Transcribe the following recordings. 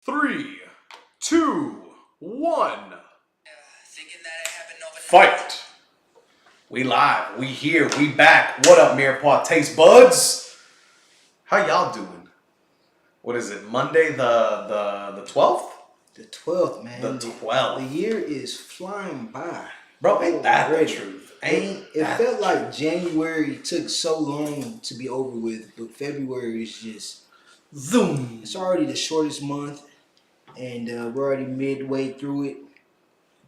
Three, two, one. Fight. We live. We here. We back. What up, Mirepoix taste buds? How y'all doing? What is it? Monday the 12th? The 12th, man. The 12th. The year is flying by. Bro, ain't that the truth? It felt like January took so long to be over with, but February is just zoom. It's already the shortest month, and we're already midway through it.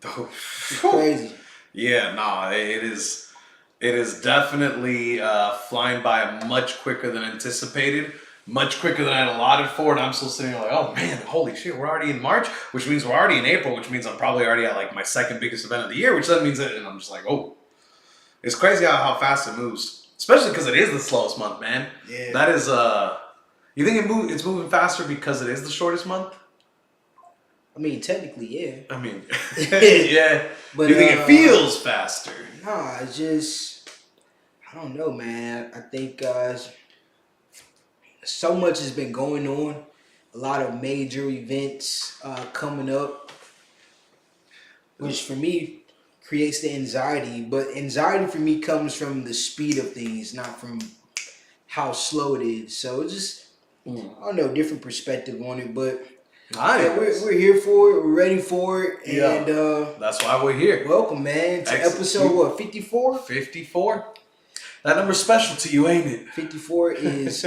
It's crazy. Yeah, nah, it is. It is definitely flying by much quicker than anticipated, much quicker than I had allotted for, and I'm still sitting there like, oh man, holy shit, we're already in March, which means we're already in April, which means I'm probably already at like my second biggest event of the year, which then means that, and I'm just like, oh, it's crazy how fast it moves, especially because it is the slowest month, man. Yeah. That is, you think it's moving faster because it is the shortest month? I mean, technically, yeah. I mean, yeah. But you think it feels faster? Nah, it's just, I don't know, man. I think so much has been going on. A lot of major events coming up, which for me creates the anxiety. But anxiety for me comes from the speed of things, not from how slow it is. So it's just, I don't know, different perspective on it. But yeah, we're here for it. We're ready for it. And that's why we're here. Welcome, man, to episode, what, 54? 54? That number's special to you, ain't it? 54 is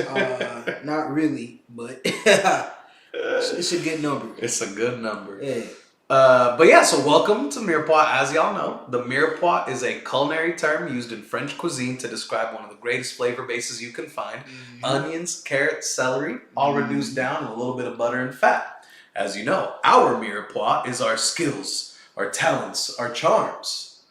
not really, but it's a good number. It's a good number. Yeah. But yeah, so welcome to Mirepoix. As y'all know, the Mirepoix is a culinary term used in French cuisine to describe one of the greatest flavor bases you can find. Mm-hmm. Onions, carrots, celery, all reduced down with a little bit of butter and fat. As you know, our Mirepoix is our skills, our talents, our charms,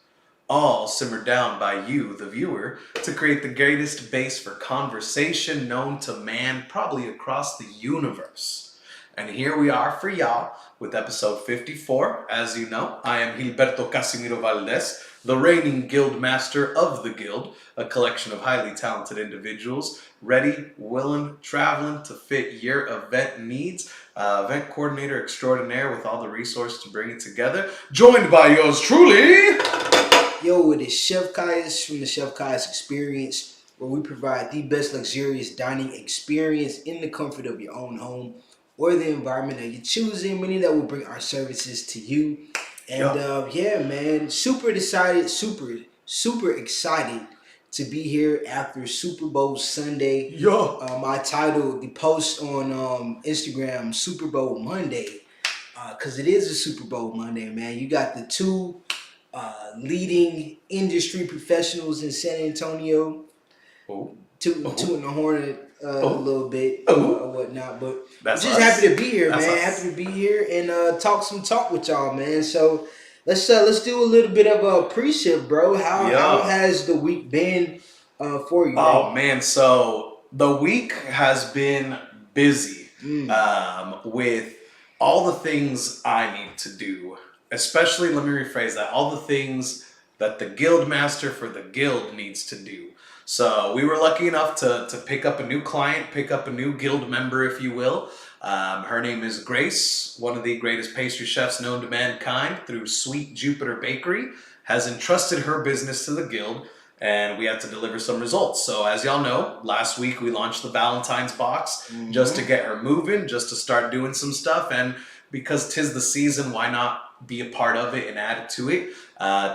all simmered down by you, the viewer, to create the greatest base for conversation known to man probably across the universe. And here we are for y'all with episode 54. As you know, I am Gilberto Casimiro Valdez, the reigning guild master of the guild, a collection of highly talented individuals, ready, willing, traveling to fit your event needs. Event coordinator extraordinaire with all the resources to bring it together. Joined by yours truly. Yo, it is Chef Kaius from the Chef Kaius Experience, where we provide the best luxurious dining experience in the comfort of your own home or the environment that you're choosing, meaning that will bring our services to you. And yeah, man, super excited to be here after Super Bowl Sunday. I titled the post on Instagram Super Bowl Monday, because it is a Super Bowl Monday, man. You got the two leading industry professionals in San Antonio, tooting the horn a little bit or whatnot, but I'm just happy to be here, man. Happy to be here and talk with y'all, man. So let's do a little bit of a pre-shift, bro. How has the week been for you? Oh man, so the week has been busy with all the things I need to do. Especially, let me rephrase that, all the things that the guild master for the guild needs to do. So we were lucky enough to pick up a new client, pick up a new guild member, if you will. Her name is Grace, one of the greatest pastry chefs known to mankind through Sweet Jupiter Bakery, has entrusted her business to the guild, and we had to deliver some results. So as y'all know, last week we launched the Valentine's box just to get her moving, just to start doing some stuff, and because 'tis the season, why not be a part of it and add to it?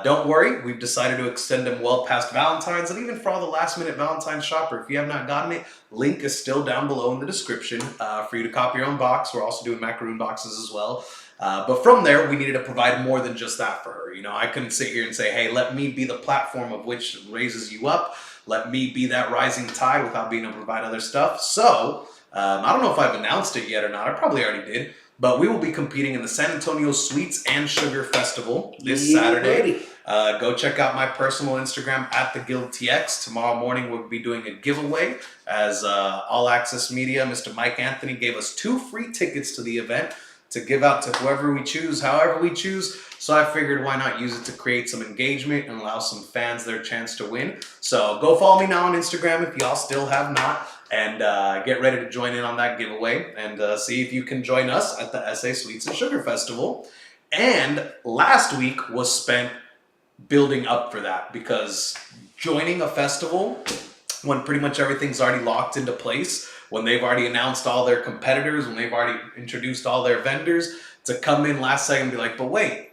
Don't worry, we've decided to extend them well past Valentine's, and even for all the last minute Valentine's shopper, if you have not gotten it, link is still down below in the description for you to copy your own box. We're also doing macaroon boxes as well. But from there, we needed to provide more than just that for her. You know, I couldn't sit here and say, hey, let me be the platform of which raises you up. Let me be that rising tide without being able to provide other stuff. So, I don't know if I've announced it yet or not. I probably already did. But we will be competing in the San Antonio Sweets and Sugar Festival this Saturday. Go check out my personal Instagram at @theguildtx. Tomorrow morning we'll be doing a giveaway as All Access Media, Mr. Mike Anthony, gave us 2 free tickets to the event to give out to whoever we choose, however we choose. So I figured why not use it to create some engagement and allow some fans their chance to win. So go follow me now on Instagram if y'all still have not. and get ready to join in on that giveaway and see if you can join us at the SA Sweets and Sugar Festival. And last week was spent building up for that, because joining a festival when pretty much everything's already locked into place, when they've already announced all their competitors, when they've already introduced all their vendors, to come in last second and be like, but wait,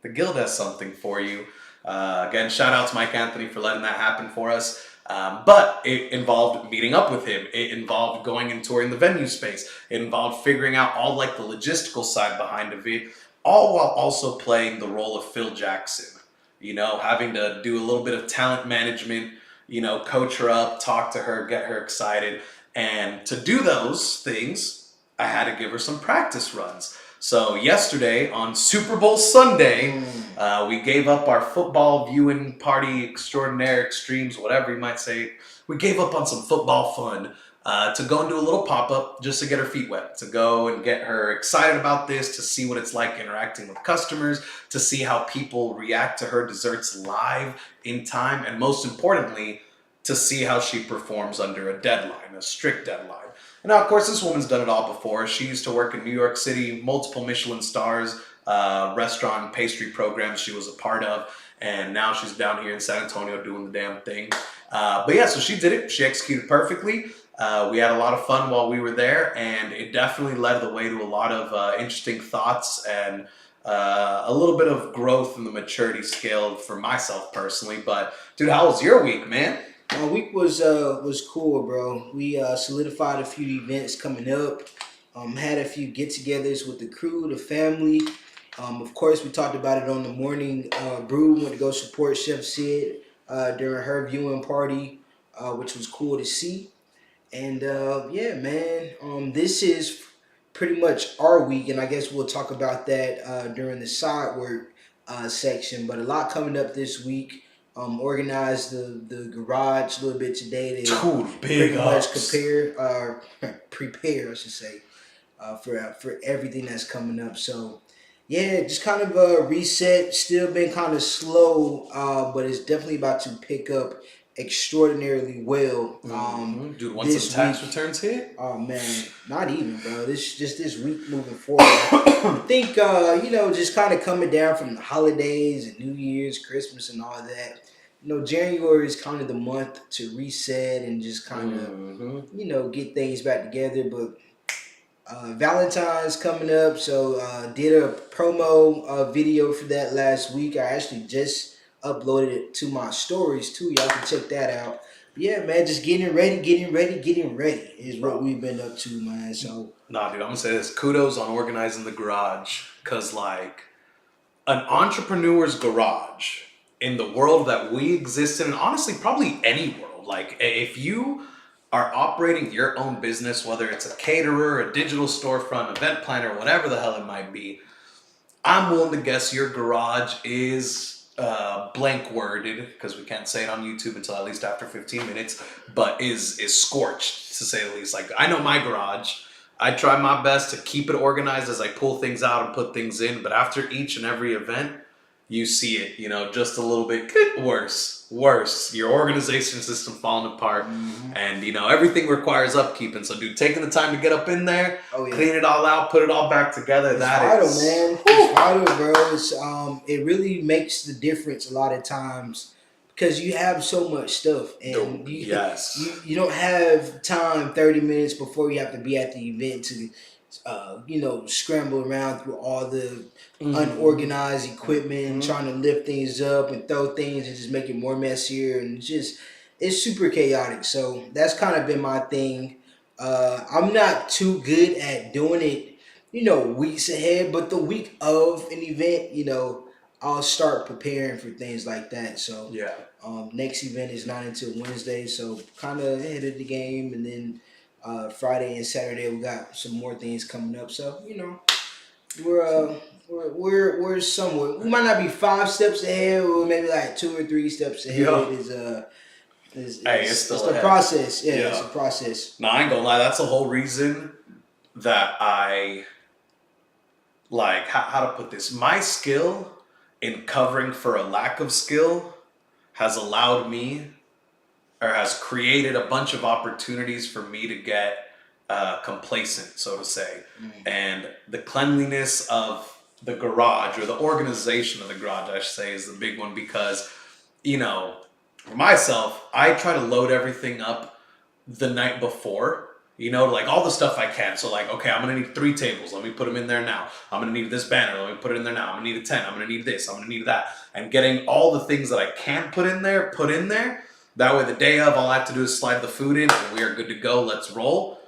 the guild has something for you. Again, shout out to Mike Anthony for letting that happen for us. But it involved meeting up with him. It involved going and touring the venue space. It involved figuring out all like the logistical side behind it, all while also playing the role of Phil Jackson. You know, having to do a little bit of talent management, you know, coach her up, talk to her, get her excited. And to do those things, I had to give her some practice runs. So yesterday on Super Bowl Sunday, we gave up our football viewing party extraordinaire extremes, whatever you might say. We gave up on some football fun to go and do a little pop-up just to get her feet wet, to go and get her excited about this, to see what it's like interacting with customers, to see how people react to her desserts live in time, and most importantly, to see how she performs under a deadline, a strict deadline. And now, of course, this woman's done it all before. She used to work in New York City, multiple Michelin stars, restaurant and pastry programs she was a part of, and now she's down here in San Antonio doing the damn thing. But yeah, so she did it. She executed perfectly. We had a lot of fun while we were there, and it definitely led the way to a lot of interesting thoughts and a little bit of growth in the maturity scale for myself personally. But dude, how was your week, man? My week was cool, bro. We solidified a few events coming up. Had a few get-togethers with the crew, the family. Of course, we talked about it on the morning brew. Went to go support Chef Sid during her viewing party, which was cool to see. And yeah, man, this is pretty much our week, and I guess we'll talk about that during the side work section. But a lot coming up this week. Organized the garage a little bit today to pretty much prepare, I should say, for everything that's coming up. So yeah, just kind of a reset. Still been kind of slow, but it's definitely about to pick up extraordinarily well. Dude, once the tax returns hit? Oh man, not even, bro. This week moving forward. I think just kind of coming down from the holidays and New Year's, Christmas, and all that. January is kind of the month to reset and just kind of get things back together. But Valentine's coming up, so did a promo video for that last week. I actually just uploaded it to my stories too. Y'all can check that out. But yeah, man, just getting ready is what we've been up to, man. So nah, dude, I'm gonna say this: kudos on organizing the garage, cause like an entrepreneur's garage in the world that we exist in, and honestly, probably any world. Like if you are operating your own business, whether it's a caterer, a digital storefront, event planner, whatever the hell it might be, I'm willing to guess your garage is blank worded, because we can't say it on YouTube until at least after 15 minutes, but is scorched, to say the least. Like I know my garage, I try my best to keep it organized as I pull things out and put things in, but after each and every event, you see it, just a little bit worse. Your organization system falling apart, and everything requires upkeeping. So, dude, taking the time to get up in there, clean it all out, put it all back together. It's vital, man. It's vital, bro. It's it really makes the difference a lot of times because you have so much stuff, and you don't have time 30 minutes before you have to be at the event to scramble around through all the unorganized equipment, trying to lift things up and throw things and just make it more messier, and it's super chaotic. So that's kind of been my thing. I'm not too good at doing it, weeks ahead, but the week of an event, I'll start preparing for things like that. So next event is not until Wednesday, so kind of ahead of the game, and then Friday and Saturday we got some more things coming up. So we're somewhere. We might not be 5 steps ahead, or maybe like 2 or 3 steps ahead. It's the process. Yeah, it's a process. No, I ain't gonna lie. That's the whole reason that I like how to put this. My skill in covering for a lack of skill has allowed me or has created a bunch of opportunities for me to get complacent, so to say. And the cleanliness of the garage, or the organization of the garage, I should say, is the big one because, you know, for myself, I try to load everything up the night before, you know, like all the stuff I can. So like, okay, I'm going to need 3 tables. Let me put them in there now. I'm going to need this banner. Let me put it in there now. I'm going to need a tent. I'm going to need this. I'm going to need that. And getting all the things that I can put in there. That way the day of, all I have to do is slide the food in and we are good to go. Let's roll.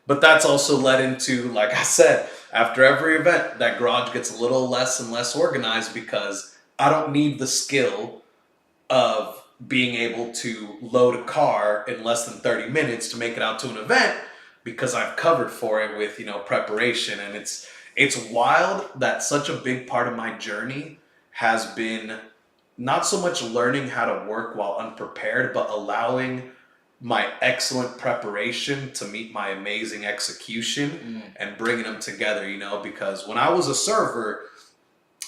But that's also led into, like I said, after every event, that garage gets a little less and less organized because I don't need the skill of being able to load a car in less than 30 minutes to make it out to an event because I've covered for it with, you know, preparation. And it's wild that such a big part of my journey has been not so much learning how to work while unprepared, but allowing my excellent preparation to meet my amazing execution and bringing them together, you know, because when I was a server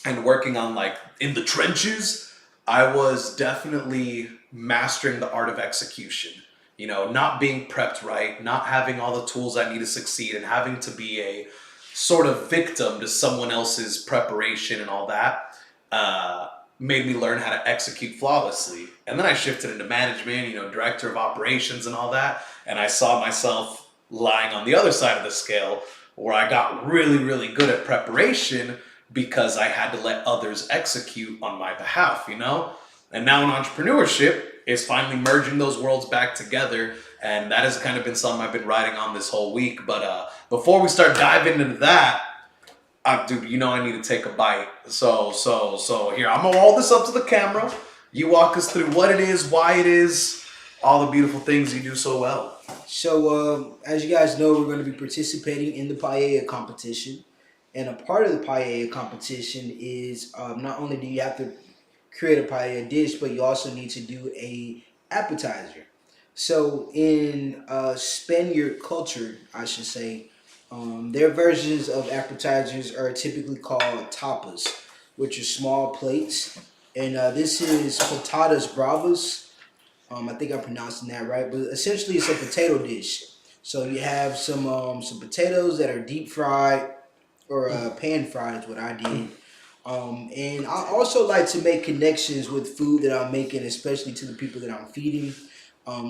and working on like in the trenches, I was definitely mastering the art of execution, you know, not being prepped right, not having all the tools I need to succeed, and having to be a sort of victim to someone else's preparation and all that. Made me learn how to execute flawlessly. And then I shifted into management, you know, director of operations and all that. And I saw myself lying on the other side of the scale where I got really, really good at preparation because I had to let others execute on my behalf, you know? And now in entrepreneurship, it's finally merging those worlds back together. And that has kind of been something I've been riding on this whole week. But before we start diving into that, dude, you know I need to take a bite. So here, I'm gonna hold this up to the camera. You walk us through what it is, why it is, all the beautiful things you do so well. So, as you guys know, we're going to be participating in the Paella competition. And a part of the Paella competition is not only do you have to create a paella dish, but you also need to do a appetizer. So in Spaniard culture, I should say, their versions of appetizers are typically called tapas, which are small plates. And this is patatas bravas. I think I'm pronouncing that right, but essentially it's a potato dish. So you have some potatoes that are deep fried or pan fried is what I did. And I also like to make connections with food that I'm making, especially to the people that I'm feeding.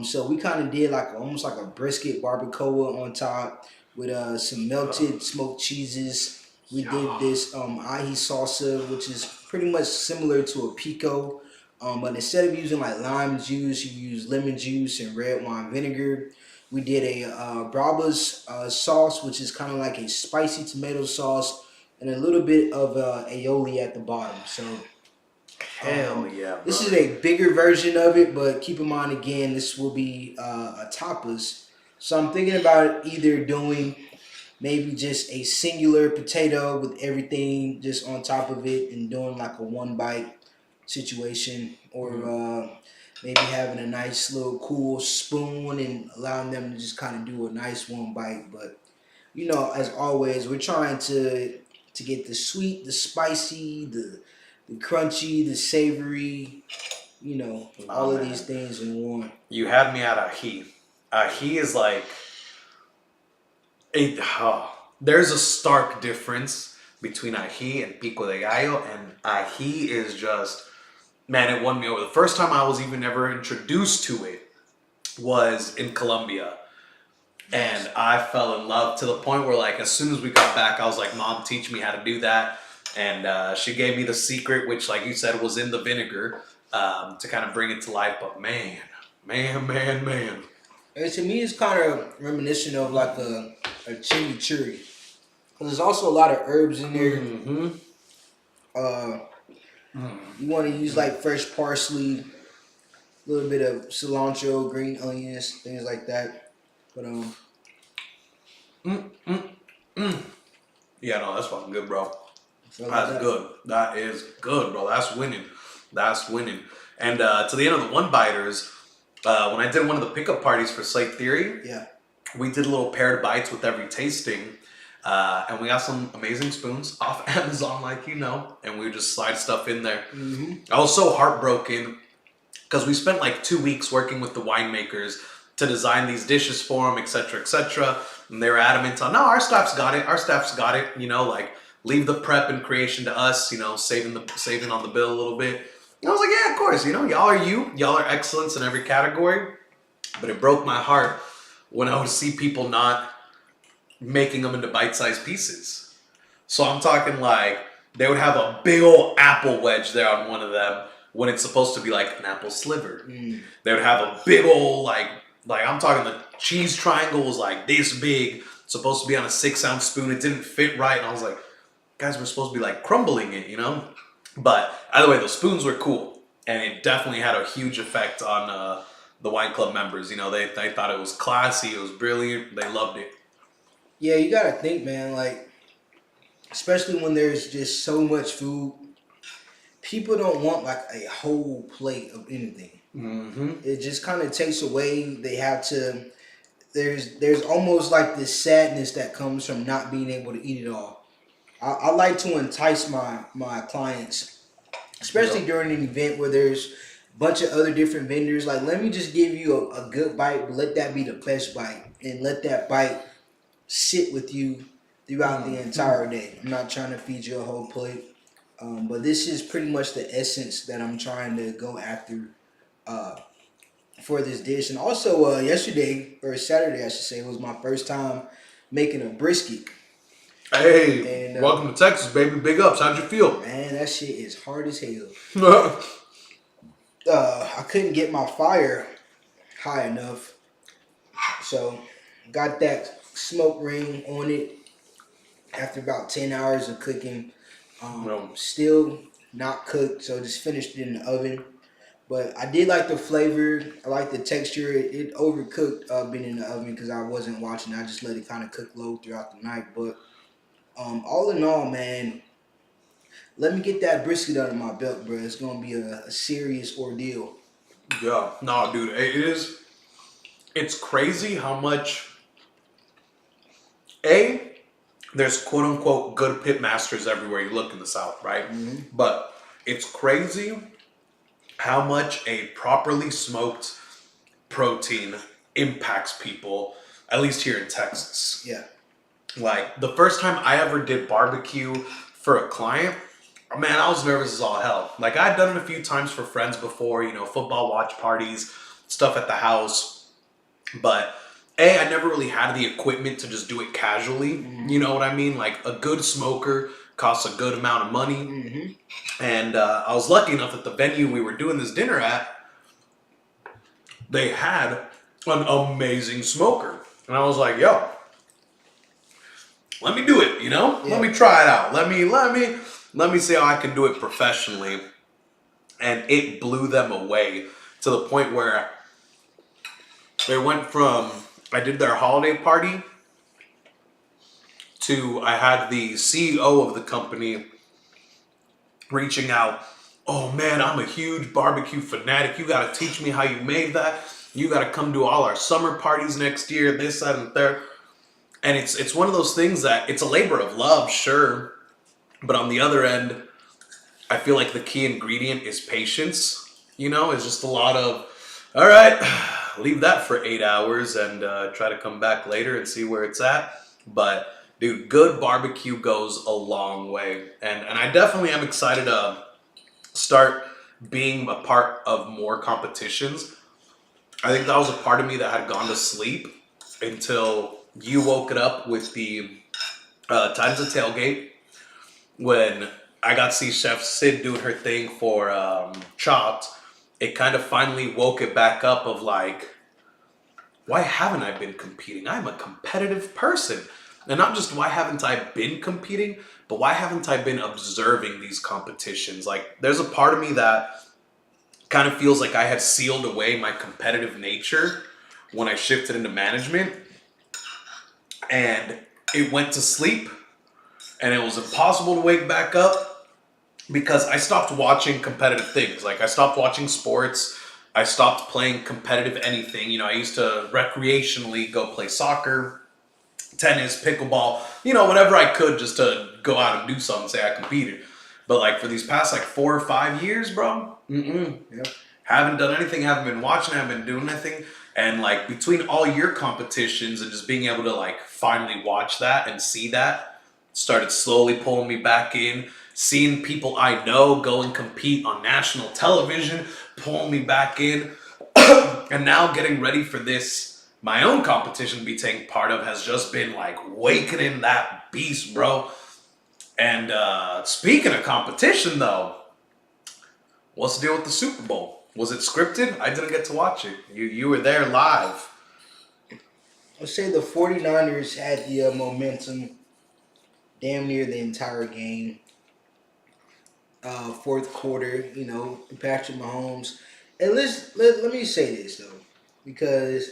So we kind of did like almost like a brisket barbacoa on top with some melted smoked cheeses. We did this ají salsa, which is pretty much similar to a pico. But instead of using like lime juice, you use lemon juice and red wine vinegar. We did a bravas sauce, which is kind of like a spicy tomato sauce, and a little bit of aioli at the bottom. So, Hell yeah, bro. This is a bigger version of it, but keep in mind again, this will be a tapas. So I'm thinking about either doing maybe just a singular potato with everything just on top of it and doing like a one bite situation, or maybe having a nice little cool spoon and allowing them to just kind of do a nice one bite. But you know, as always, we're trying to get the sweet, the spicy, the crunchy, the savory, you know, all of these things in one. You had me at ají. Ají is like there's a stark difference between ají and pico de gallo, and ají is just, man, it won me over. The first time I was even ever introduced to it was in Colombia. And I fell in love to the point where, like, as soon as we got back, I was like, Mom, teach me how to do that. And she gave me the secret, which, like you said, was in the vinegar to kind of bring it to life. But man. And to me, it's kind of reminiscent of like a chimichurri. Because there's also a lot of herbs in there. You want to use like fresh parsley, a little bit of cilantro, green onions, things like that. But yeah, no, that's fucking good, bro. That's good. That is good, bro. That's winning. And to the end of the one biters, when I did one of the pickup parties for Slate Theory, we did little paired bites with every tasting, and we got some amazing spoons off Amazon, like you know, and we would just slide stuff in there. I was so heartbroken because we spent like 2 weeks working with the winemakers to design these dishes for them, etc., etc. And they were adamant on, no, our staff's got it. Our staff's got it. You know, like leave the prep and creation to us. You know, saving on the bill a little bit. And I was like, yeah, of course. You know, y'all are excellence in every category. But it broke my heart when I would see people not making them into bite-sized pieces. So I'm talking like they would have a big old apple wedge there on one of them when it's supposed to be like an apple sliver. They would have a big old like I'm talking the cheese triangle was like this big, supposed to be on a 6-ounce spoon. It didn't fit right, and I was like, guys, we're supposed to be like crumbling it, you know? But either way, the spoons were cool, and it definitely had a huge effect on the wine club members. You know, they thought it was classy, it was brilliant, they loved it. Yeah, you gotta think, man. Like, especially when there's just so much food, people don't want like a whole plate of anything. It just kind of takes away. They have to. There's almost like this sadness that comes from not being able to eat it all. I like to entice my clients, especially during an event where there's a bunch of other different vendors. Like, let me just give you a good bite, but let that be the best bite, and let that bite sit with you throughout the entire day. I'm not trying to feed you a whole plate, but this is pretty much the essence that I'm trying to go after for this dish. And also yesterday, or Saturday I should say, was my first time making a brisket. Hey, and, welcome to Texas, baby. Big ups. How'd you feel? Man, that shit is hard as hell. I couldn't get my fire high enough, so got that smoke ring on it after about 10 hours of cooking. Still not cooked, so just finished it in the oven. But I did like the flavor. I like the texture. It overcooked being in the oven because I wasn't watching. I just let it kind of cook low throughout the night. But all in all, man, let me get that brisket under my belt, bro. It's going to be a serious ordeal. Yeah. No, dude, it is. It's crazy how much, there's quote-unquote good pit masters everywhere you look in the South, right? But it's crazy how much a properly smoked protein impacts people, at least here in Texas. Yeah. Like, the first time I ever did barbecue for a client, man, I was nervous as all hell. Like, I'd done it a few times for friends before, you know, football watch parties, stuff at the house. But, I never really had the equipment to just do it casually. You know what I mean? Like, a good smoker costs a good amount of money. And I was lucky enough that the venue we were doing this dinner at, they had an amazing smoker. And I was like, yo, let me do it, you know? Yeah. Let me try it out. Let me see how I can do it professionally. And it blew them away to the point where they went from, I did their holiday party to I had the CEO of the company reaching out. Oh man, I'm a huge barbecue fanatic. You got to teach me how you made that. You got to come to all our summer parties next year, this, that, and third. And it's one of those things that it's a labor of love, sure. But on the other end, I feel like the key ingredient is patience. You know, it's just a lot of, all right, leave that for 8 hours and try to come back later and see where it's at. But dude, good barbecue goes a long way. And I definitely am excited to start being a part of more competitions. I think that was a part of me that had gone to sleep until you woke it up with the Times of Tailgate, when I got to see Chef Sid doing her thing for Chopped. It kind of finally woke it back up of like, why haven't I been competing? I'm a competitive person. And not just why haven't I been competing, but why haven't I been observing these competitions? Like, there's a part of me that kind of feels like I had sealed away my competitive nature when I shifted into management. And it went to sleep. And it was impossible to wake back up because I stopped watching competitive things. Like, I stopped watching sports. I stopped playing competitive anything. You know, I used to recreationally go play soccer, tennis, pickleball, you know, whatever I could just to go out and do something, say I competed. But like for these past like 4 or 5 years, bro, Yep. Haven't done anything, haven't been watching, haven't been doing anything. And like between all your competitions and just being able to like finally watch that and see that, started slowly pulling me back in. Seeing people I know go and compete on national television, pulling me back in. And now getting ready for this, my own competition to be taking part of has just been like wakening that beast, bro. And speaking of competition though, what's the deal with the Super Bowl? Was it scripted? I didn't get to watch it. You were there live. I'll say the 49ers had the momentum damn near the entire game. Fourth quarter, Patrick Mahomes. And let me say this though, because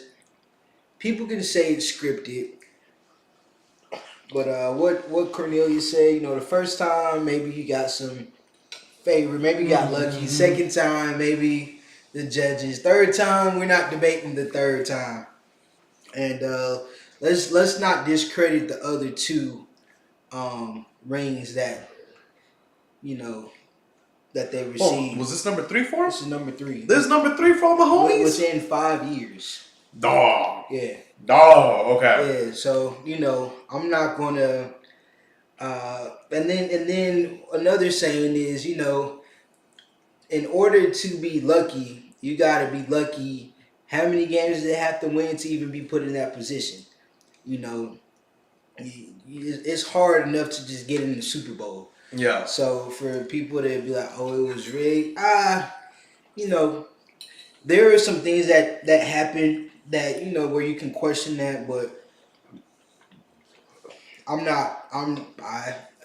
people can say it's scripted, but what Cornelius said, the first time maybe he got some favor, maybe he got lucky. Second time, maybe the judges. Third time, we're not debating the third time. And let's not discredit the other two rings that that they received. Oh, was this number 3 for him? This is number 3. This is number 3 for my homies? Within 5 years. Dog. Yeah. Dog. Okay. Yeah. So I'm not gonna. And then another saying is, in order to be lucky, you gotta be lucky. How many games do they have to win to even be put in that position? It's hard enough to just get in the Super Bowl. Yeah. So for people to be like, oh, it was rigged, there are some things that happen that where you can question that, but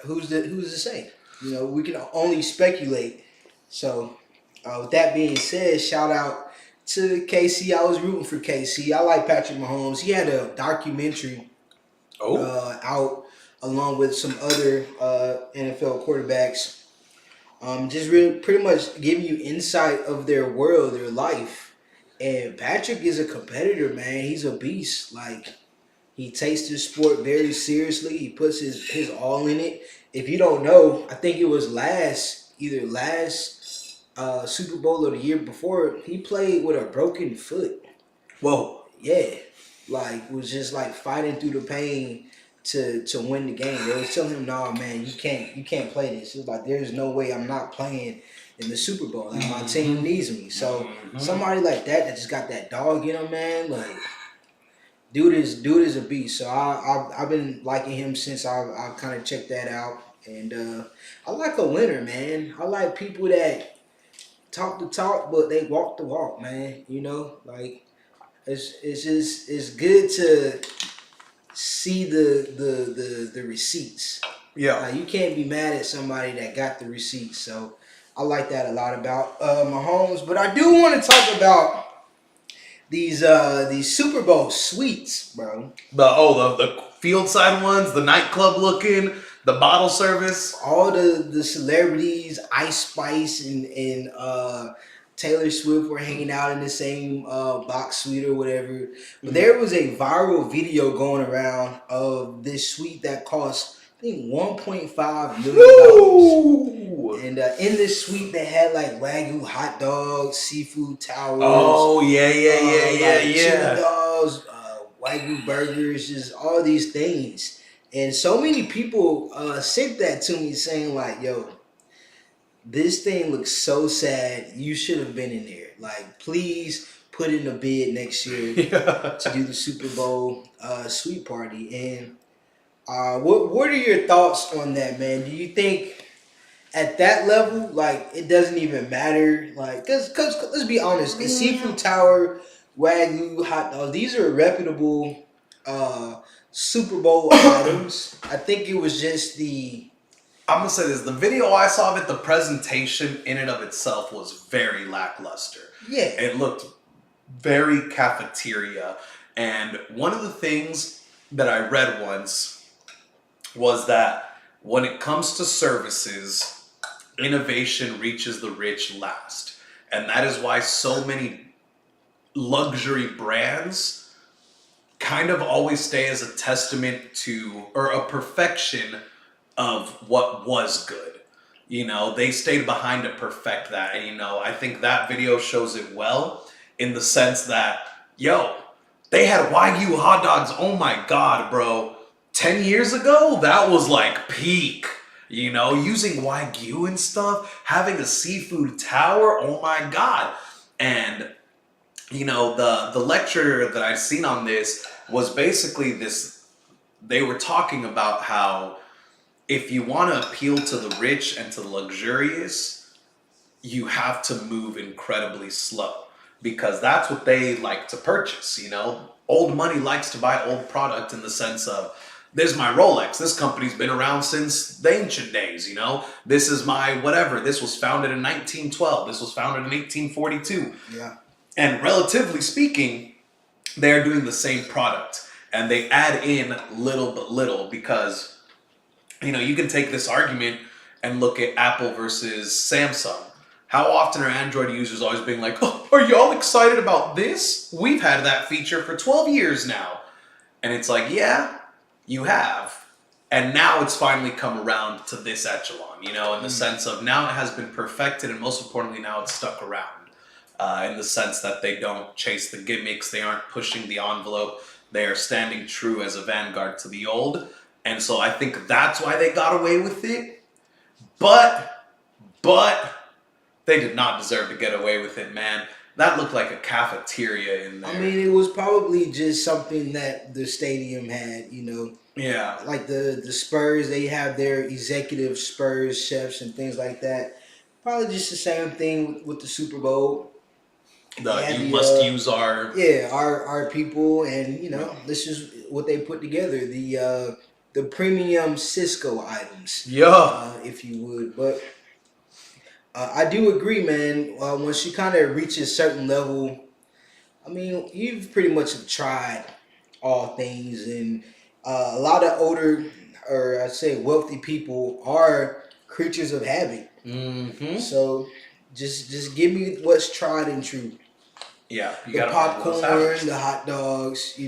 who's to say? We can only speculate. So with that being said, shout out to KC. I was rooting for KC. I like Patrick Mahomes. He had a documentary out along with some other NFL quarterbacks. Just really pretty much giving you insight of their world, their life. And Patrick is a competitor, man. He's a beast. Like, he takes this sport very seriously. He puts his all in it. If you don't know, I think it was last Super Bowl or the year before, he played with a broken foot. Whoa. Yeah. Like, was just like fighting through the pain to win the game. They was telling him, "No, man, you can't play this." It was like, there's no way I'm not playing in the Super Bowl. Like, my team needs me. So somebody like that just got that dog in him, man. Like, dude is a beast. So I've been liking him since I kind of checked that out. And I like a winner, man. I like people that talk the talk, but they walk the walk, man. Like, it's good to see the receipts. Yeah. You can't be mad at somebody that got the receipts. So I like that a lot about Mahomes. But I do want to talk about these Super Bowl suites, bro. The field side ones, the nightclub looking, the bottle service. All the celebrities, Ice Spice and Taylor Swift were hanging out in the same box suite or whatever. But there was a viral video going around of this suite that cost, I think, $1.5 million. And in this suite, they had like Wagyu hot dogs, seafood towers. Oh, yeah. Chicken dogs, Wagyu burgers, just all these things. And so many people sent that to me saying like, yo, this thing looks so sad. You should have been in there. Like, please put in a bid next year to do the Super Bowl suite party. And what are your thoughts on that, man? Do you think at that level, like, it doesn't even matter? Like, cause let's be honest, the seafood tower, Wagyu, hot dogs, these are reputable Super Bowl items. I think it was just I'm going to say this. The video I saw of it, the presentation in and of itself was very lackluster. Yeah. It looked very cafeteria. And one of the things that I read once was that when it comes to services, innovation reaches the rich last. And that is why so many luxury brands kind of always stay as a testament to, or a perfection of what was good. They stayed behind to perfect that. And, I think that video shows it well in the sense that, they had Wagyu hot dogs. Oh my God, bro. 10 years ago, that was like peak. Using Wagyu and stuff, having a seafood tower. Oh my God. And, the lecture that I've seen on this was basically this. They were talking about how if you want to appeal to the rich and to the luxurious, you have to move incredibly slow because that's what they like to purchase. Old money likes to buy old product in the sense of, there's my Rolex. This company's been around since the ancient days. This is my whatever. This was founded in 1912. This was founded in 1842. Yeah. And relatively speaking, they're doing the same product and they add in little but little because you can take this argument and look at Apple versus Samsung. How often are Android users always being like, oh, are y'all excited about this? We've had that feature for 12 years now. And it's like, yeah, you have. And now it's finally come around to this echelon, in the sense of now it has been perfected and most importantly now it's stuck around. In the sense that they don't chase the gimmicks, they aren't pushing the envelope, they are standing true as a vanguard to the old. And so I think that's why they got away with it. But they did not deserve to get away with it, man. That looked like a cafeteria in there. I mean, it was probably just something that the stadium had, Yeah. Like the Spurs, they have their executive Spurs chefs and things like that. Probably just the same thing with the Super Bowl. Must use our... Yeah, our people, and, this is what they put together. The premium Cisco items, if you would. But I do agree, man. Once you kind of reach a certain level, I mean, you've pretty much tried all things, and a lot of older, or I'd say wealthy people are creatures of habit. Mm-hmm. So just give me what's tried and true. Yeah, the popcorn, the hot dogs, I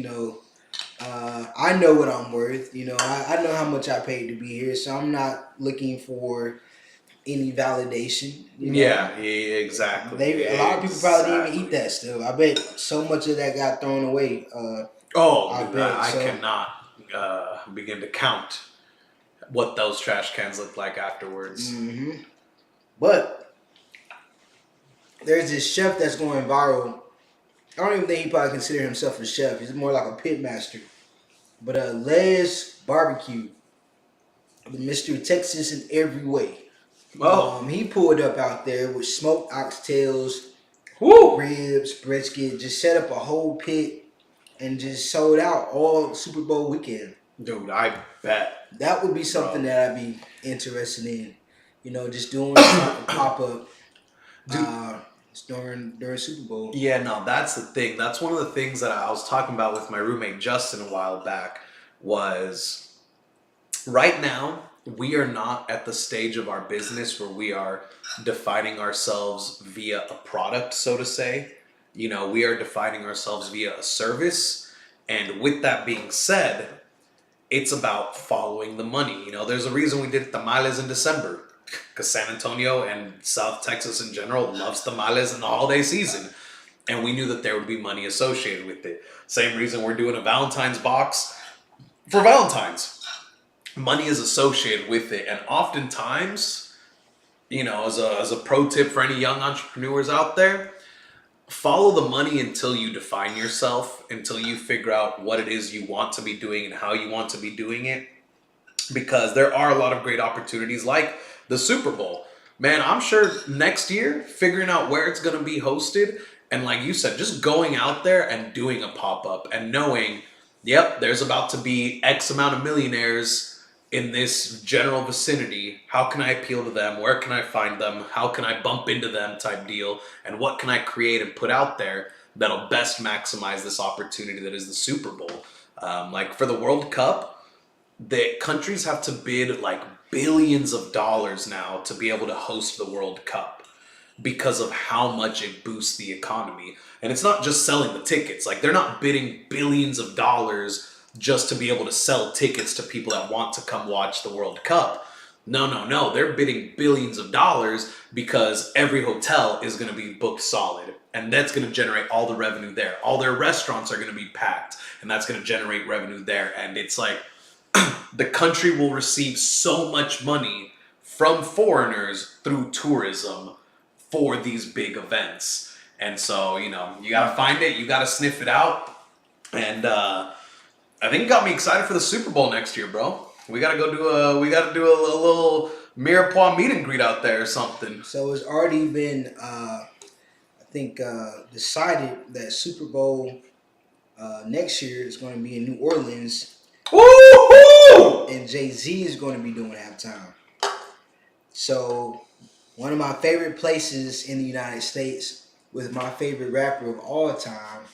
know what I'm worth. I know how much I paid to be here, so I'm not looking for any validation. Yeah, exactly. A lot of people probably didn't even eat that stuff. I bet so much of that got thrown away. I cannot begin to count what those trash cans look like afterwards. Mm-hmm. But there's this chef that's going viral. I don't even think he probably consider himself a chef. He's more like a pit master. But Les Barbecue, Mr. Texas in every way. Oh. He pulled up out there with smoked oxtails, ribs, brisket, just set up a whole pit and just sold out all Super Bowl weekend. Dude, I bet. That would be something that I'd be interested in. Just doing a pop-up during Super Bowl. Yeah, no, that's the thing. That's one of the things that I was talking about with my roommate Justin a while back was right now we are not at the stage of our business where we are defining ourselves via a product, so to say. We are defining ourselves via a service. And with that being said, it's about following the money. There's a reason we did tamales in December. Because San Antonio and South Texas in general loves tamales in the holiday season. And we knew that there would be money associated with it. Same reason we're doing a Valentine's box for Valentine's. Money is associated with it. And oftentimes, as a pro tip for any young entrepreneurs out there, follow the money until you define yourself, until you figure out what it is you want to be doing and how you want to be doing it. Because there are a lot of great opportunities like the Super Bowl. Man, I'm sure next year, figuring out where it's going to be hosted, and like you said, just going out there and doing a pop-up and knowing, yep, there's about to be X amount of millionaires in this general vicinity. How can I appeal to them? Where can I find them? How can I bump into them type deal? And what can I create and put out there that'll best maximize this opportunity that is the Super Bowl? Like for the World Cup, the countries have to bid like billions of dollars now to be able to host the World Cup because of how much it boosts the economy. And it's not just selling the tickets. Like they're not bidding billions of dollars just to be able to sell tickets to people that want to come watch the World Cup. No. They're bidding billions of dollars because every hotel is going to be booked solid. And that's going to generate all the revenue there. All their restaurants are going to be packed. And that's going to generate revenue there. And it's like the country will receive so much money from foreigners through tourism for these big events. And so, you know, you got to find it. You got to sniff it out. And I think it got me excited for the Super Bowl next year, bro. We gotta go do a little Mirepoix meet and greet out there or something. So it's already been, I think, decided that Super Bowl next year is going to be in New Orleans. Woo-hoo! And Jay-Z is going to be doing halftime. So one of my favorite places in the United States with my favorite rapper of all time,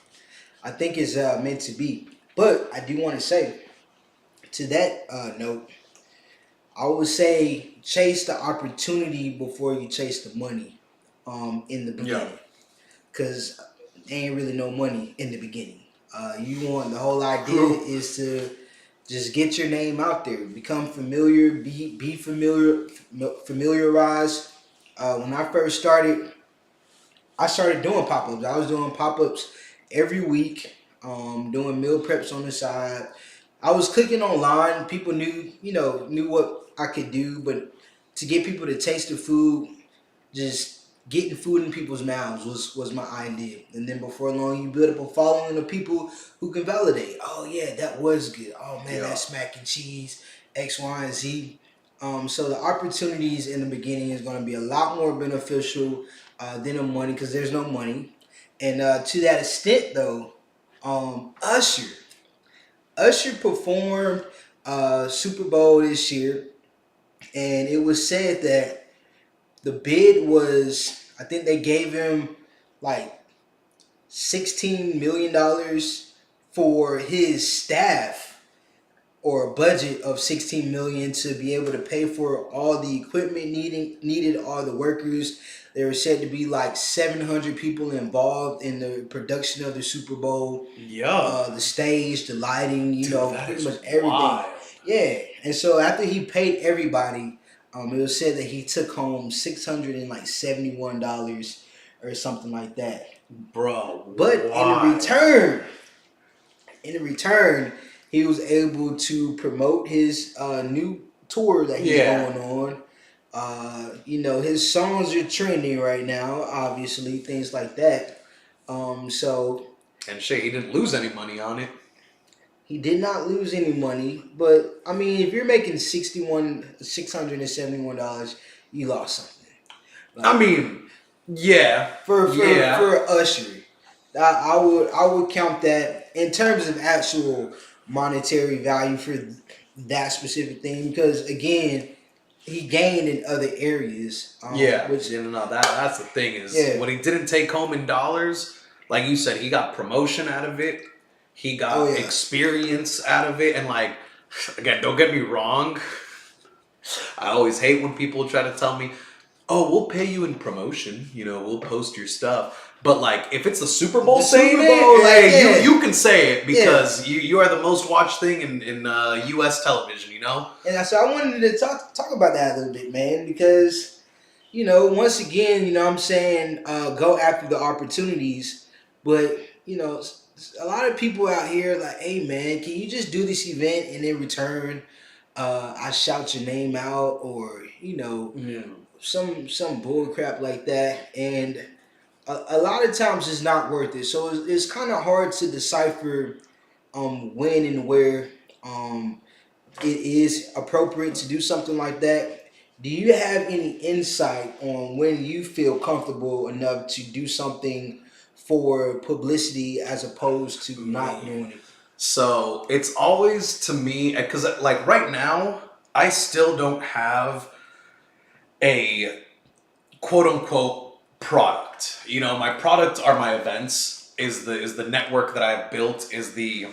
I think is meant to be. But I do want to say, to that note, I would say chase the opportunity before you chase the money in the beginning. Because there ain't really no money in the beginning. You want, the whole idea is to just get your name out there, become familiar, be familiarized. When I first started, I started doing pop-ups. I was doing pop-ups every week, doing meal preps on the side. I was clicking online. People knew what I could do, but to get people to taste the food, just getting food in people's mouths was my idea. And then before long, you build up a following of people who can validate. Oh yeah, that was good. Oh man, that's mac and cheese, X, Y, and Z. So the opportunities in the beginning is going to be a lot more beneficial than the money, because there's no money. And to that extent, though, Usher performed Super Bowl this year, and it was said that the bid was, I think they gave him like $16 million for his staff, or a budget of $16 million to be able to pay for all the equipment needed, all the workers. There were said to be like 700 people involved in the production of the Super Bowl. Yeah. The stage, the lighting, pretty much everything. Wild. Yeah. And so after he paid everybody, it was said that he took home $671 or something like that. Bro. But wild. in return, he was able to promote his new tour that he's going on. His songs are trending right now, obviously, things like that. And shit, he didn't lose any money on it. He did not lose any money, but I mean, if you're making $671, you lost something. Like, I mean, yeah, for Usher, I would count that in terms of actual monetary value for that specific thing, because again, he gained in other areas. That's the thing is what he didn't take home in dollars. Like you said, he got promotion out of it. He got experience out of it. And like, again, don't get me wrong. I always hate when people try to tell me, oh, we'll pay you in promotion. We'll post your stuff. But like, if it's the Super Bowl saying it, you can say it because you are the most watched thing in U.S. television, And so I wanted to talk about that a little bit, man, because, once again, I'm saying go after the opportunities. But, a lot of people out here like, hey, man, can you just do this event and in return I shout your name out, or, some bull crap like that. And a lot of times it's not worth it. So it's kind of hard to decipher when and where it is appropriate to do something like that. Do you have any insight on when you feel comfortable enough to do something for publicity as opposed to not doing it? So it's always, to me, because like right now, I still don't have a quote unquote product. My product are my events, is the network that I've built, is the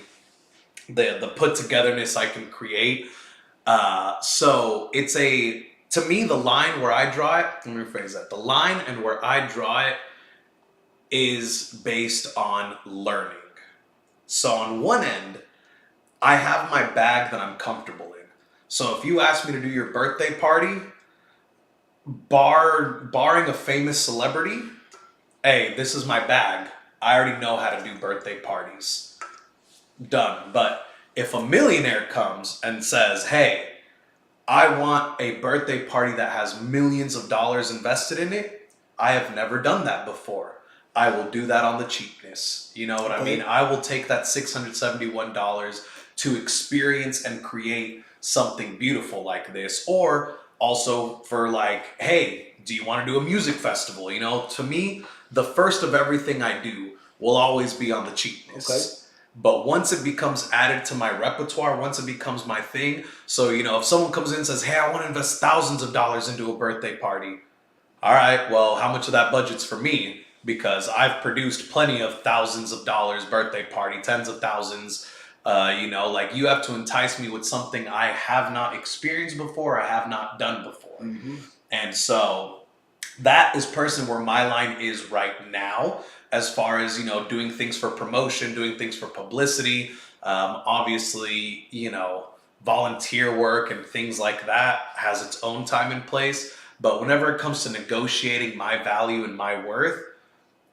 put togetherness I can create. So it's to me, the line where I draw it, let me rephrase that. The line and where I draw it is based on learning. So on one end, I have my bag that I'm comfortable in. So if you ask me to do your birthday party, barring a famous celebrity, hey, this is my bag. I already know how to do birthday parties. Done. But if a millionaire comes and says, hey, I want a birthday party that has millions of dollars invested in it, I have never done that before. I will do that on the cheapness. You know what I mean? I will take that $671 to experience and create something beautiful like this. Or also for like, hey, do you want to do a music festival? You know, to me, the first of everything I do will always be on the cheapness. Okay. But once it becomes added to my repertoire, once it becomes my thing, so, you know, if someone comes in and says, hey, I want to invest thousands of dollars into a birthday party. All right, well, how much of that budget's for me? Because I've produced plenty of thousands of dollars birthday party, tens of thousands. You know, like you have to entice me with something I have not experienced before, I have not done before. Mm-hmm. And so that is personally where my line is right now, as far as, you know, doing things for promotion, doing things for publicity, obviously, you know, volunteer work and things like that has its own time and place. But whenever it comes to negotiating my value and my worth,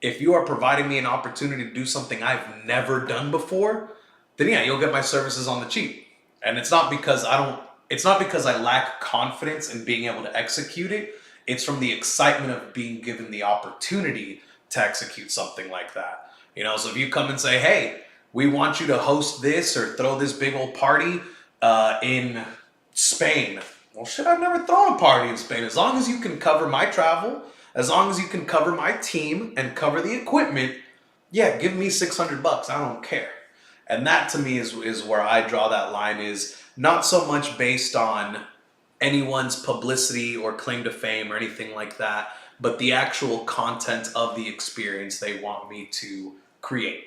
if you are providing me an opportunity to do something I've never done before, then yeah, you'll get my services on the cheap. And it's not because I lack confidence in being able to execute it. It's from the excitement of being given the opportunity to execute something like that. You know, so if you come and say, hey, we want you to host this or throw this big old party in Spain. Well, shit, I've never thrown a party in Spain. As long as you can cover my travel, as long as you can cover my team and cover the equipment, yeah, give me $600. I don't care. And that to me is where I draw that line, is not so much based on anyone's publicity or claim to fame or anything like that, but the actual content of the experience they want me to create,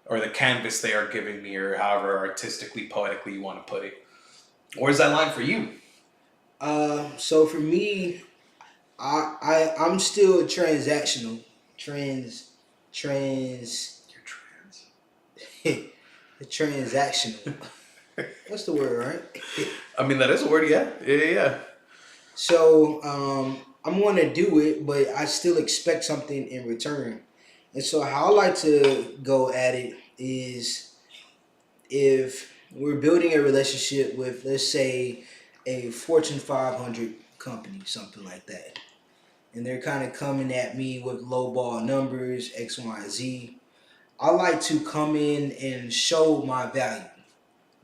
or the canvas they are giving me, or however artistically, poetically you want to put it. Where's that line for you? So for me, I'm still transactional. You're trans. Transactional. That's the word, right? I mean, that is a word, yeah. So I'm going to do it, but I still expect something in return. And so how I like to go at it is, if we're building a relationship with, let's say, a Fortune 500 company, something like that, and they're kind of coming at me with lowball numbers, X, Y, Z, I like to come in and show my value.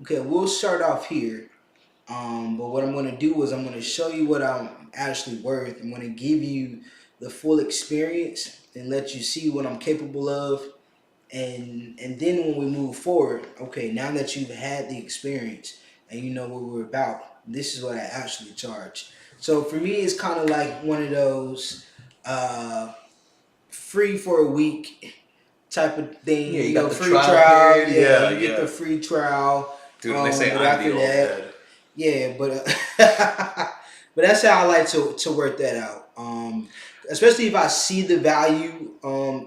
Okay, we'll start off here. But what I'm going to do is I'm going to show you what I'm actually worth. I'm going to give you the full experience and let you see what I'm capable of. And then when we move forward, okay, now that you've had the experience and you know what we're about, this is what I actually charge. So for me, it's kind of like one of those free for a week type of thing. Yeah, you know, got the free trial period. Yeah, you get the free trial. Dude, when they say I'm the old head. Yeah, but but that's how I like to work that out. Especially if I see the value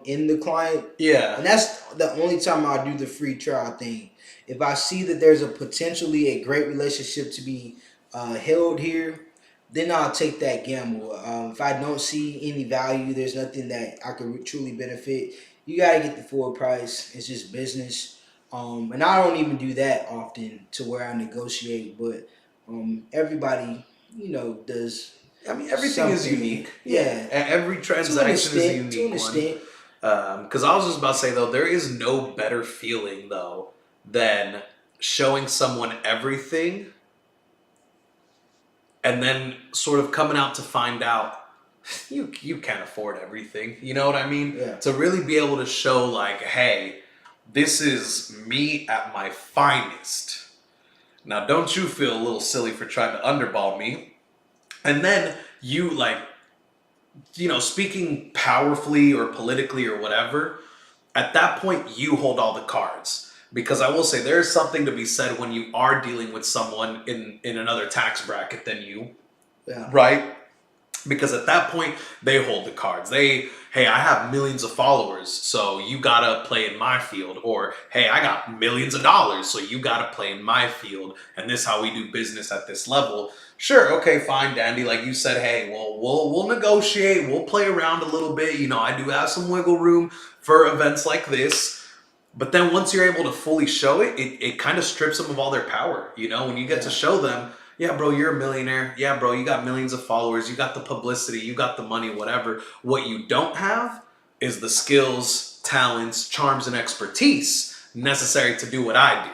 in the client. Yeah. And that's the only time I do the free trial thing. If I see that there's a potentially a great relationship to be held here, then I'll take that gamble. If I don't see any value, there's nothing that I could truly benefit, you got to get the full price. It's just business. And I don't even do that often to where I negotiate, but everybody, does. I mean, everything is unique. Yeah. Every transaction is a unique one. Because I was just about to say, though, there is no better feeling, though, than showing someone everything and then sort of coming out to find out you can't afford everything. You know what I mean? Yeah. To really be able to show, like, hey, this is me at my finest. Now, don't you feel a little silly for trying to underball me. And then you, like, speaking powerfully or politically or whatever, at that point, you hold all the cards. Because I will say, there is something to be said when you are dealing with someone in another tax bracket than you. Yeah. Right? Because at that point, they hold the cards. Hey, I have millions of followers, so you gotta play in my field. Or, hey, I got millions of dollars, so you gotta play in my field. And this is how we do business at this level. Sure, okay, fine, dandy. Like you said, hey, well, we'll negotiate. We'll play around a little bit. You know, I do have some wiggle room for events like this. But then once you're able to fully show it, it kind of strips them of all their power. You know, when you get to show them, yeah, bro, you're a millionaire. Yeah, bro, you got millions of followers. You got the publicity. You got the money, whatever. What you don't have is the skills, talents, charms, and expertise necessary to do what I do,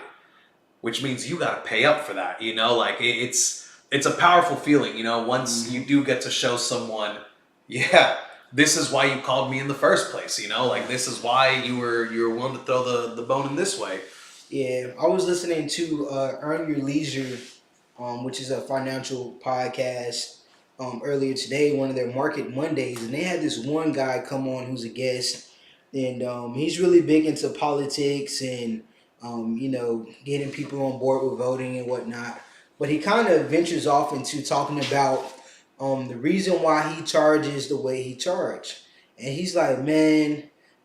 which means you got to pay up for that. You know, like it's a powerful feeling. You know, once you do get to show someone, yeah, this is why you called me in the first place. You know, like this is why you were willing to throw the bone in this way. Yeah, I was listening to Earn Your Leisure, which is a financial podcast, earlier today, one of their Market Mondays, and they had this one guy come on who's a guest, and he's really big into politics and getting people on board with voting and whatnot. But he kind of ventures off into talking about the reason why he charges the way he charges, and he's like, man,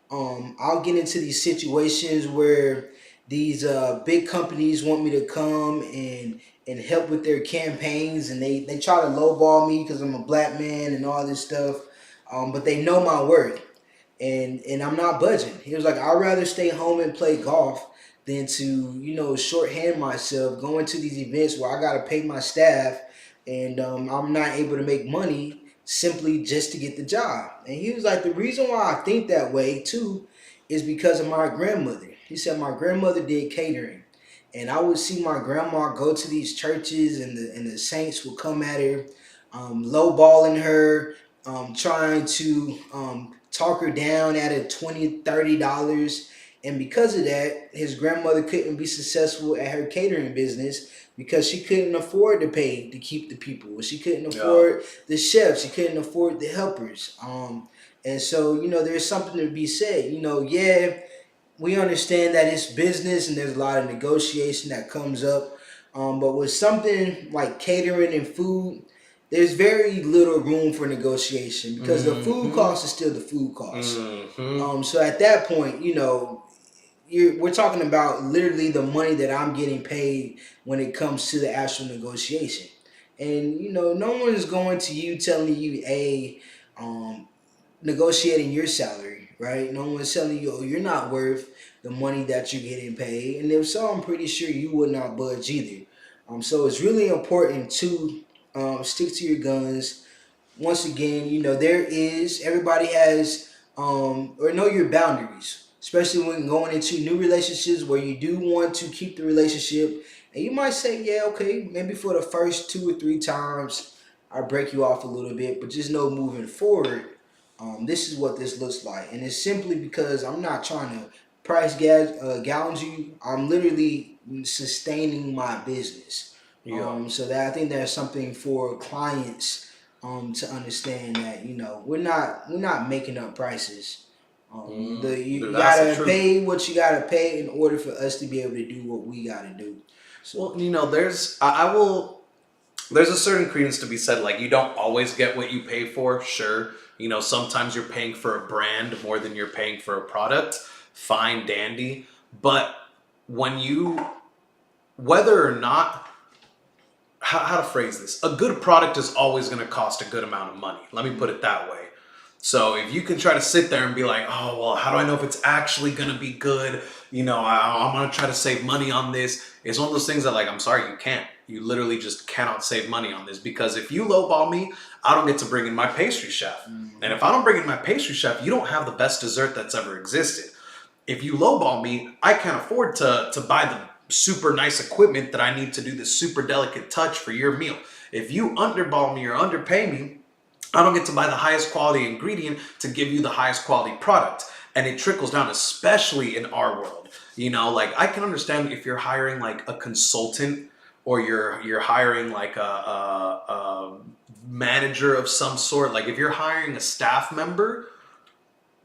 I'll get into these situations where these big companies want me to come and help with their campaigns, and they try to lowball me because I'm a black man and all this stuff, but they know my worth, and I'm not budging. He was like, I'd rather stay home and play golf than to shorthand myself going to these events where I got to pay my staff, and I'm not able to make money simply just to get the job. And he was like, the reason why I think that way too is because of my grandmother. He said my grandmother did catering, and I would see my grandma go to these churches, and the saints would come at her, lowballing her, trying to talk her down at a $20, $30. And because of that, his grandmother couldn't be successful at her catering business because she couldn't afford to pay to keep the people. She couldn't afford the chefs. She couldn't afford the helpers. And so, there's something to be said. We understand that it's business and there's a lot of negotiation that comes up. But with something like catering and food, there's very little room for negotiation because the food cost is still the food cost. So at that point, we're talking about literally the money that I'm getting paid when it comes to the actual negotiation. And, no one's going to you telling you, negotiating your salary, right? No one's telling you, oh, you're not worth the money that you're getting paid. And if so, I'm pretty sure you would not budge either. So it's really important to stick to your guns. Once again, everybody has, or know your boundaries, especially when going into new relationships where you do want to keep the relationship. And you might say, yeah, okay, maybe for the first 2 or 3 times, I break you off a little bit, but just know moving forward, this is what this looks like. And it's simply because I'm not trying to price gouge you. I'm literally sustaining my business. So that I think that's something for clients to understand that we're not making up prices. You gotta pay what you gotta pay in order for us to be able to do what we gotta do. So, well, there's a certain credence to be said. Like, you don't always get what you pay for. Sure, sometimes you're paying for a brand more than you're paying for a product. Fine, dandy. But whether or not, how to phrase this, a good product is always going to cost a good amount of money. Let me put it that way. So if you can try to sit there and be like, oh, well, how do I know if it's actually going to be good? I'm going to try to save money on this. It's one of those things that, like, I'm sorry, you can't. You literally just cannot save money on this, because if you lowball me, I don't get to bring in my pastry chef. And if I don't bring in my pastry chef, you don't have the best dessert that's ever existed. If you lowball me, I can't afford to buy the super nice equipment that I need to do this super delicate touch for your meal. If you underball me or underpay me, I don't get to buy the highest quality ingredient to give you the highest quality product. And it trickles down, especially in our world. Like, I can understand if you're hiring like a consultant, or you're hiring like a manager of some sort. Like, if you're hiring a staff member,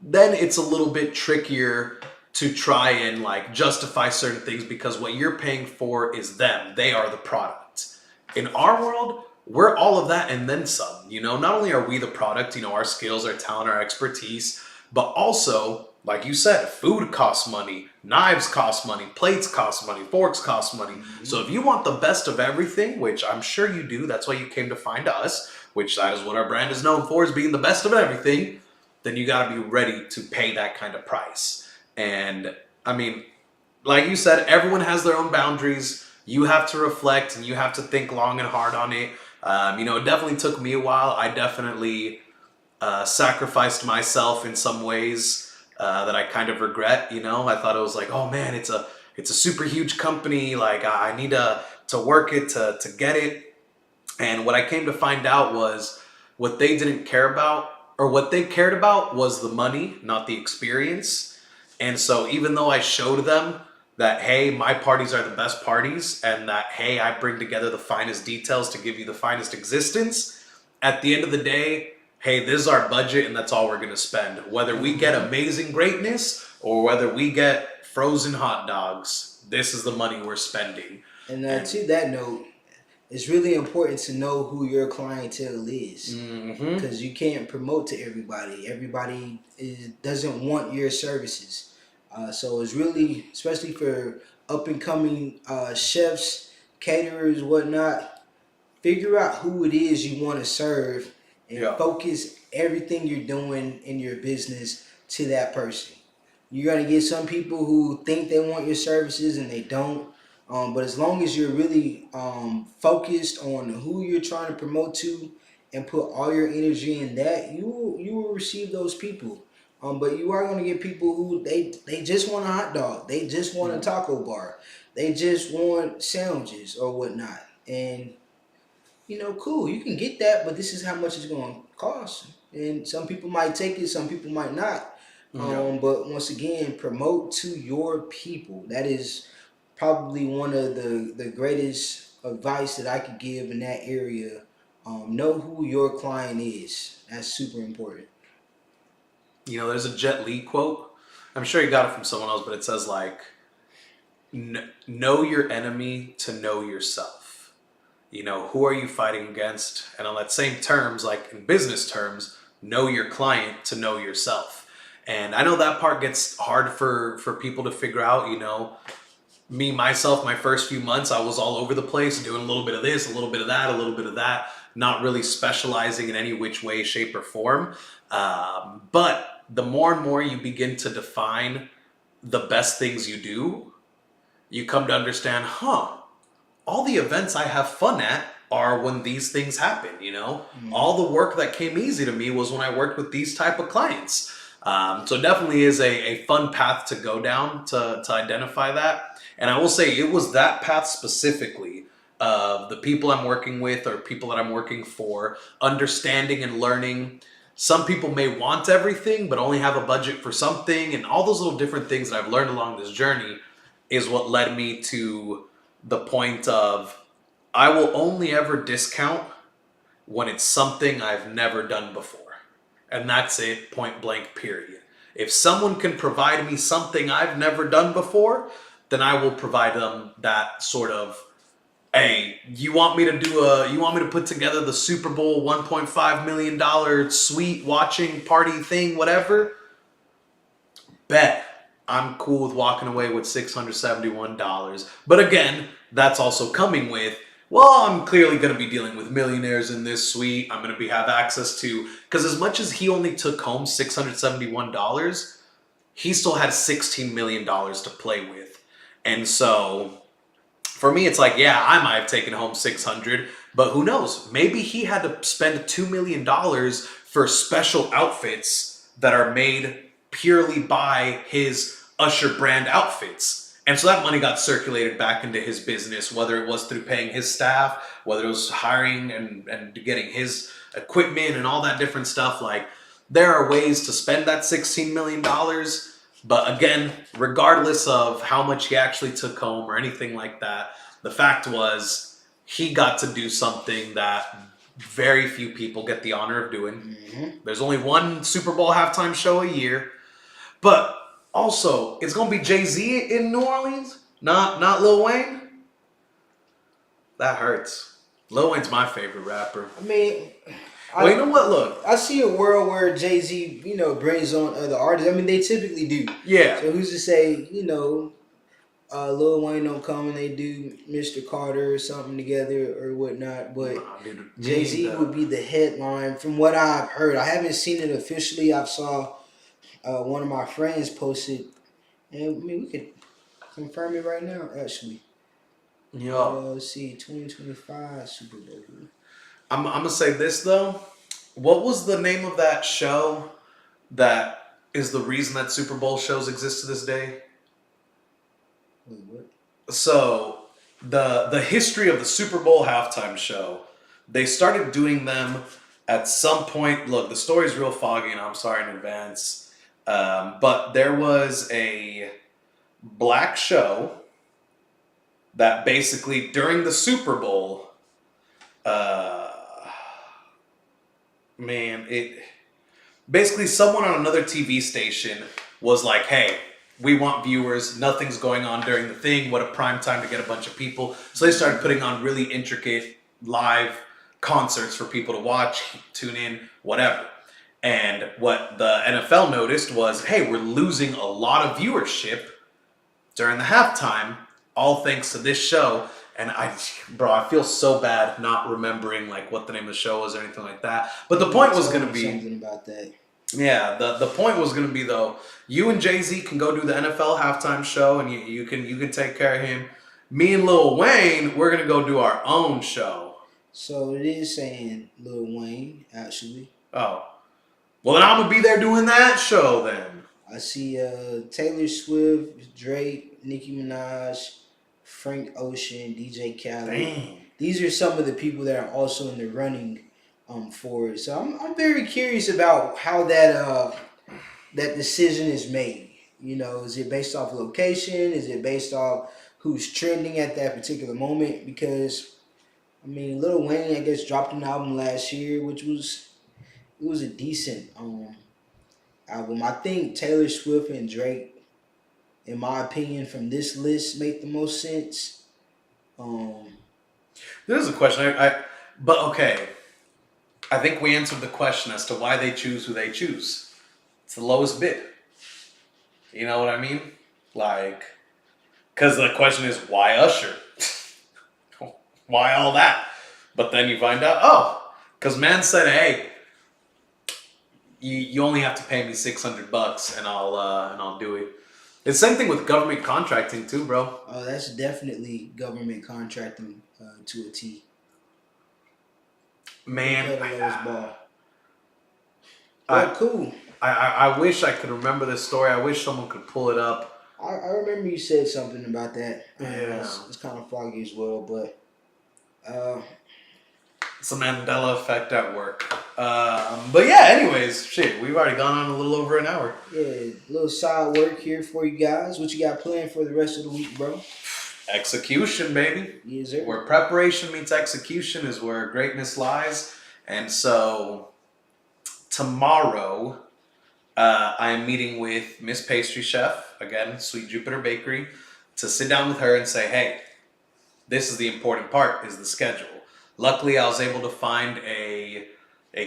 then it's a little bit trickier to try and like justify certain things, because what you're paying for is them. They are the product. In our world, we're all of that and then some. Not only are we the product, our skills, our talent, our expertise, but also, like you said, food costs money, knives cost money, plates cost money, forks cost money. So if you want the best of everything, which I'm sure you do, that's why you came to find us, which that is what our brand is known for, is being the best of everything, then you got to be ready to pay that kind of price. And I mean, like you said, everyone has their own boundaries. You have to reflect and you have to think long and hard on it. It definitely took me a while. I definitely sacrificed myself in some ways that I kind of regret. I thought it was like, oh man, it's a super huge company. Like I need to work it to get it. And what I came to find out was what they didn't care about, or what they cared about, was the money, not the experience. And so even though I showed them that, hey, my parties are the best parties, and that, hey, I bring together the finest details to give you the finest existence, at the end of the day, hey, this is our budget and that's all we're going to spend. Whether we get amazing greatness or whether we get frozen hot dogs, this is the money we're spending. And to that note, it's really important to know who your clientele is, because you can't promote to everybody. Everybody doesn't want your services. So it's really, especially for up and coming chefs, caterers, whatnot, figure out who it is you want to serve and focus everything you're doing in your business to that person. You're going to get some people who think they want your services and they don't. But as long as you're really focused on who you're trying to promote to and put all your energy in that, you will receive those people. But you are going to get people who they just want a hot dog. They just want a taco bar. They just want sandwiches or whatnot. And, cool, you can get that, but this is how much it's going to cost. And some people might take it, some people might not. But once again, promote to your people. That is probably one of the greatest advice that I could give in that area. Know who your client is. That's super important. There's a Jet Li quote. I'm sure you got it from someone else, but it says like, know your enemy to know yourself. Who are you fighting against? And on that same terms, like in business terms, know your client to know yourself. And I know that part gets hard for people to figure out. Me, myself, my first few months, I was all over the place, doing a little bit of this, a little bit of that, a little bit of that, not really specializing in any which way, shape, or form. But the more and more you begin to define the best things you do, you come to understand, all the events I have fun at are when these things happen, All the work that came easy to me was when I worked with these type of clients. So it definitely is a fun path to go down to identify that. And I will say it was that path specifically of the people I'm working with or people that I'm working for, understanding and learning. Some people may want everything, but only have a budget for something. And all those little different things that I've learned along this journey is what led me to the point of I will only ever discount when it's something I've never done before. And that's it, point blank, period. If someone can provide me something I've never done before, then I will provide them that sort of, hey, you want me to put together the Super Bowl $1.5 million suite watching party thing, whatever? Bet. I'm cool with walking away with $671. But again, that's also coming with, well, I'm clearly going to be dealing with millionaires in this suite. I'm going to have access to, because as much as he only took home $671, he still had $16 million to play with. And so for me, it's like, yeah, I might have taken home 600, but who knows? Maybe he had to spend $2 million for special outfits that are made purely by his Usher brand outfits. And so that money got circulated back into his business, whether it was through paying his staff, whether it was hiring and getting his equipment and all that different stuff. Like, there are ways to spend that $16 million. But again, regardless of how much he actually took home or anything like that, the fact was he got to do something that very few people get the honor of doing. There's only one Super Bowl halftime show a year. But also, it's going to be Jay-Z in New Orleans, not Lil Wayne. That hurts. Lil Wayne's my favorite rapper. I mean, Well, you know what? Look, I see a world where Jay-Z, brings on other artists. I mean, they typically do. yeah. So who's to say, Lil Wayne don't come and they do Mr. Carter or something together or whatnot. But Nah, dude, Jay-Z would be the headline from what I've heard. I haven't seen it officially. I saw one of my friends posted, and I mean, we could confirm it right now, actually. Yeah. Let's see, 2025 Super Bowl. I'm gonna say this though. What was the name of that show that is the reason that Super Bowl shows exist to this day? Wait, what? So the history of the Super Bowl halftime show, they started doing them at some point. Look, the story's real foggy, and I'm sorry in advance. But there was a black show that basically during the Super Bowl, it basically someone on another TV station was like, "Hey, we want viewers. Nothing's going on during the thing. What a prime time to get a bunch of people." So they started putting on really intricate live concerts for people to watch, tune in, whatever. And what the NFL noticed was, hey, we're losing a lot of viewership during the halftime, all thanks to this show. And I feel so bad not remembering like what the name of the show was or anything like that. But the point was going to be something about that. Yeah, the point was going to be though, you and Jay-Z can go do the NFL halftime show, and you can take care of him. Me and Lil Wayne, we're going to go do our own show. So it is saying Lil Wayne actually. Oh, well then I'm gonna be there doing that show then. I see Taylor Swift, Drake, Nicki Minaj, Frank Ocean, DJ Khaled. Dang. These are some of the people that are also in the running for it. So I'm very curious about how that decision is made. Is it based off location? Is it based off who's trending at that particular moment? Because I mean, Lil Wayne, I guess, dropped an album last year, which was a decent album. I think Taylor Swift and Drake, in my opinion, from this list, make the most sense. There's a question. But okay, I think we answered the question as to why they choose who they choose. It's the lowest bid. You know what I mean? Like, because the question is, why Usher? Why all that? But then you find out, because man said, hey, you only have to pay me $600 and I'll do it. It's the same thing with government contracting too, bro. Oh, that's definitely government contracting to a T. Man, cool. I wish I could remember this story. I wish someone could pull it up. I remember you said something about that. Yeah. It's kind of foggy as well, but it's a Mandela effect at work. But yeah, anyways, shit, we've already gone on a little over an hour. Yeah, a little side work here for you guys. What you got planned for the rest of the week, bro? Execution, baby. Yes, sir. Where preparation meets execution is where greatness lies. And so tomorrow, I am meeting with Miss Pastry Chef, again, Sweet Jupiter Bakery, to sit down with her and say, hey, this is the important part, is the schedule. Luckily, I was able to find a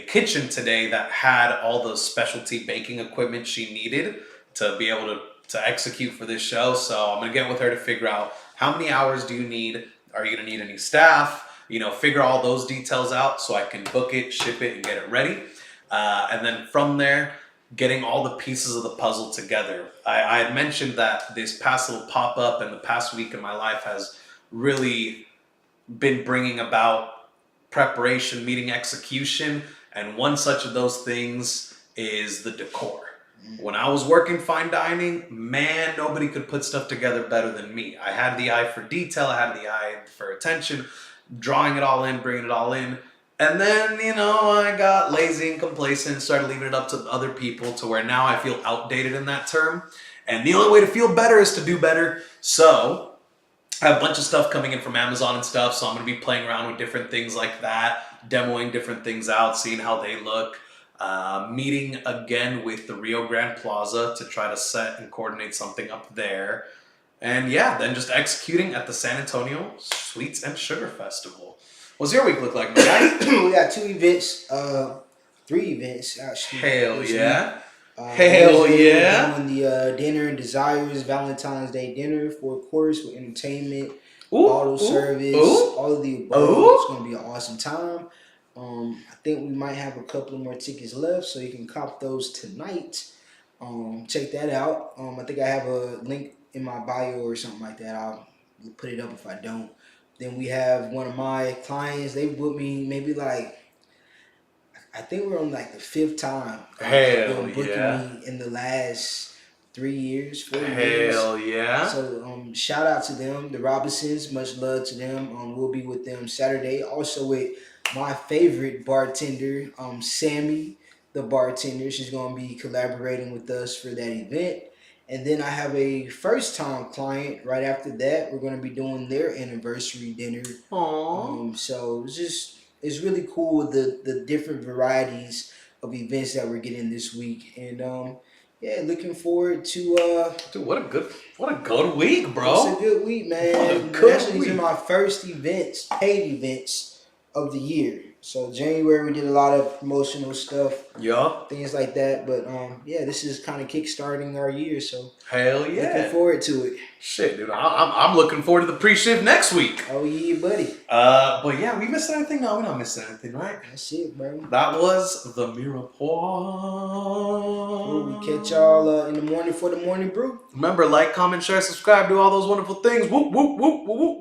kitchen today that had all the specialty baking equipment she needed to be able to execute for this show. So I'm going to get with her to figure out how many hours do you need? Are you going to need any staff? Figure all those details out so I can book it, ship it, and get it ready. And then from there, getting all the pieces of the puzzle together. I had mentioned that this past little pop-up and the past week in my life has really been bringing about preparation meeting execution, and one such of those things is the decor. When I was working fine dining, man, nobody could put stuff together better than me. I had the eye for detail, I had the eye for attention, drawing it all in, bringing it all in. And then, I got lazy and complacent and started leaving it up to other people, to where now I feel outdated in that term. And the only way to feel better is to do better. So I have a bunch of stuff coming in from Amazon and stuff, so I'm going to be playing around with different things like that, demoing different things out, seeing how they look, meeting again with the Rio Grande Plaza to try to set and coordinate something up there. And yeah, then just executing at the San Antonio Sweets and Sugar Festival. What's your week look like, man? We got 2 events, 3 events actually. Hell yeah. Hell yeah. We're doing the Dinner and Desires Valentine's Day dinner, 4 course with entertainment, Ooh, bottle service, all of the above. It's going to be an awesome time. I think we might have a couple of more tickets left, so you can cop those tonight. Check that out. I think I have a link in my bio or something like that. I'll put it up if I don't. Then we have one of my clients. They booked me maybe like, I think we're on like the 5th time. Hell booking yeah. me in the last 3 years, 4 years. Hell yeah. So shout out to them, the Robinsons. Much love to them. We'll be with them Saturday. Also with my favorite bartender, Sammy, the bartender. She's going to be collaborating with us for that event. And then I have a first-time client right after that. We're going to be doing their anniversary dinner. Aww. So it's really cool the different varieties of events that we're getting this week. And yeah, looking forward to Dude, what a good week, bro. It's a good week, man. What a good Actually, these are my first events, paid events of the year. So January we did a lot of promotional stuff, things like that. But yeah, this is kind of kickstarting our year. So hell yeah, looking forward to it. Shit, dude, I'm looking forward to the pre-shift next week. Oh yeah, buddy. But yeah, we missed anything? No, we're not missing anything, right? That's it, bro. That was the Mirepoix. We'll catch y'all in the morning for the morning brew. Remember, like, comment, share, subscribe, do all those wonderful things. Whoop whoop whoop whoop whoop.